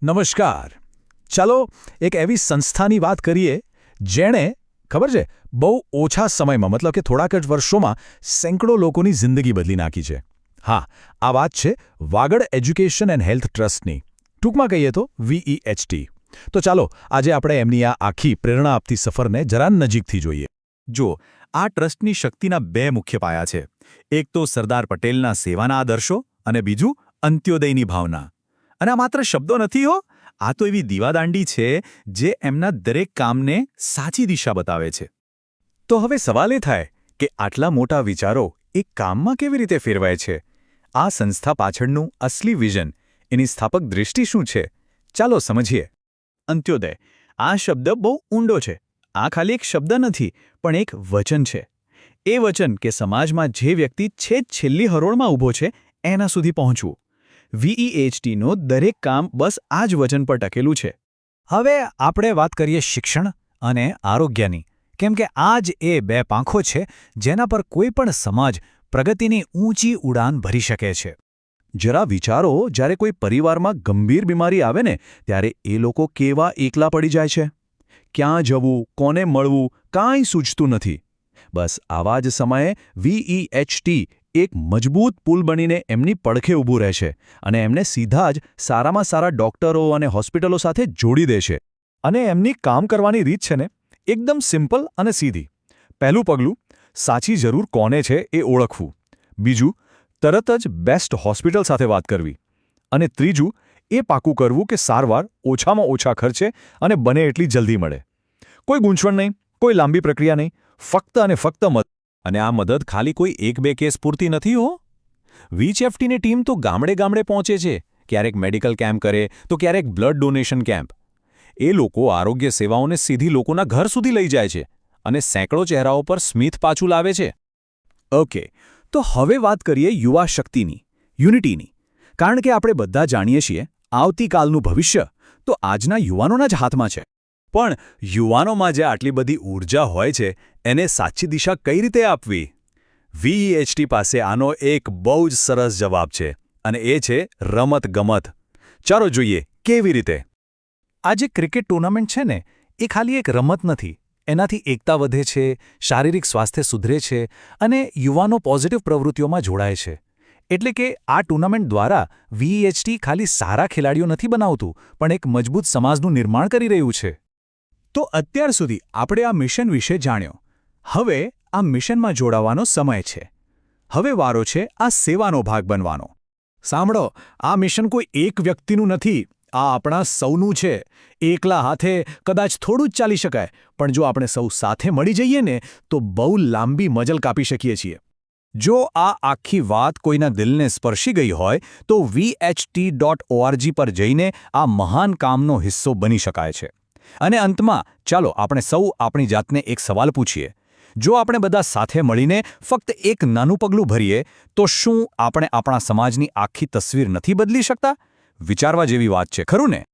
નમસ્કાર. ચાલો એક એવી સંસ્થાની વાત કરીએ જેણે ખબર છે બહુ ઓછા સમયમાં મતલબ કે થોડાક જ વર્ષોમાં સેંકડો લોકોની જિંદગી બદલી નાખી છે. હા, આ વાત છે વાગડ એજ્યુકેશન એન્ડ હેલ્થ ટ્રસ્ટની. ટૂંકમાં કહીએ તો VEHT. તો ચાલો આજે આપણે એમની આ આખી પ્રેરણા આપતી સફરને જરા નજીકથી જોઈએ. જો આ ટ્રસ્ટની શક્તિના બે મુખ્ય પાયા છે. એક તો સરદાર પટેલના સેવાના આદર્શો અને બીજું અંત્યોદયની ભાવના. અને આ માત્ર શબ્દો નથી હો, આ તો એવી દીવાદાંડી છે જે એમના દરેક કામને સાચી દિશા બતાવે છે. તો હવે સવાલ એ થાય કે આટલા મોટા વિચારો એક કામમાં કેવી રીતે ફેરવાય છે? આ સંસ્થા પાછળનું અસલી વિઝન, એની સ્થાપક દૃષ્ટિ શું છે? ચાલો સમજીએ. અંત્યોદય આ શબ્દ બહુ ઊંડો છે. આ ખાલી એક શબ્દ નથી, પણ એક વચન છે. એ વચન કે સમાજમાં જે વ્યક્તિ છેલ્લી હરોળમાં ઊભો છે એના સુધી પહોંચવું. VEHTનું દરેક કામ બસ આ જ વચન પર ટકેલું છે. હવે આપણે વાત કરીએ શિક્ષણ અને આરોગ્યની, કેમ કે આ જ એ બે પાંખો છે જેના પર કોઈ પણ સમાજ પ્રગતિની ઊંચી ઉડાન ભરી શકે છે. જરા વિચારો, જ્યારે કોઈ પરિવારમાં ગંભીર બીમારી આવે ને ત્યારે એ લોકો કેવા એકલા પડી જાય છે. ક્યાં જવું, કોને મળવું, કાંઈ સૂઝતું નથી. બસ આવા જ સમયે VEHT એક મજબૂત પુલ બનીને એમની પડખે ઊભું રહેશે અને એમને સીધા જ સારામાં સારા ડોક્ટરો અને હોસ્પિટલો સાથે જોડી દેશે. અને એમની કામ કરવાની રીત છે ને એકદમ સિમ્પલ અને સીધી. પહેલું પગલું, સાચી જરૂર કોને છે એ ઓળખવું. બીજું, તરત જ બેસ્ટ હોસ્પિટલ સાથે વાત કરવી. અને ત્રીજું, એ પાકું કરવું કે સારવાર ઓછામાં ઓછા ખર્ચે અને બને એટલી જલ્દી મળે. કોઈ ગૂંચવણ નહીં, કોઈ લાંબી પ્રક્રિયા નહીં, ફક્ત અને ફક્ત મદદ. અને આ મદદ ખાલી કોઈ 1-2 કેસ પૂરતી નથી હો. VEHTની ટીમ તો ગામડે ગામડે પહોંચે છે. ક્યારેક મેડિકલ કેમ્પ કરે તો ક્યારેક બ્લડ ડોનેશન કેમ્પ. એ લોકો આરોગ્ય સેવાઓને સીધી લોકોના ઘર સુધી લઈ જાય છે અને સેંકડો ચહેરાઓ પર સ્મિત પાછું લાવે છે. ઓકે, તો હવે વાત કરીએ યુવા શક્તિની, યુનિટીની. કારણ કે આપણે બધા જાણીએ છીએ આવતીકાલનું ભવિષ્ય તો આજના યુવાનોના જ હાથમાં છે. પણ યુવાનોમાં જે આટલી બધી ઊર્જા હોય છે એને સાચી દિશા કઈ રીતે આપવી? VEHT પાસે આનો એક બહુ જ સરસ જવાબ છે અને એ છે રમત-ગમત. ચાલો જોઈએ કેવી રીતે. આ જે ક્રિકેટ ટુર્નામેન્ટ છે ને એ ખાલી એક રમત નથી. એનાથી એકતા વધે છે, શારીરિક સ્વાસ્થ્ય સુધરે છે અને યુવાનો પોઝિટિવ પ્રવૃત્તિઓમાં જોડાય છે. એટલે કે આ ટુર્નામેન્ટ દ્વારા VEHT ખાલી સારા ખેલાડીઓ નથી બનાવતું, પણ એક મજબૂત સમાજનું નિર્માણ કરી રહ્યું છે. તો અત્યાર સુધી આપણે આ મિશન વિશે જાણ્યો. હવે આ મિશનમાં જોડાવાનો સમય છે. હવે વારો છે આ સેવાનો ભાગ બનવાનો. સાંભળો, આ મિશન કોઈ એક વ્યક્તિનું નથી, આ આપણા સૌનું છે. એકલા હાથે કદાચ થોડું જ ચાલી શકાય, પણ જો આપણે સૌ સાથે મળી જઈએ ને તો બહુ લાંબી મજલ કાપી શકીએ છીએ. જો આ આખી વાત કોઈના દિલને સ્પર્શી ગઈ હોય તો VEHT.org પર જઈને આ મહાન કામનો હિસ્સો બની શકાય છે. અને અંતમાં ચાલો આપણે સૌ આપણી જાતને એક સવાલ પૂછીએ. જો આપણે બધા સાથે મળીને ફક્ત એક નાનું પગલું ભરીએ તો શું આપણે આપણા સમાજની આખી તસવીર નથી બદલી શકતા? વિચારવા જેવી વાત છે, ખરું ને?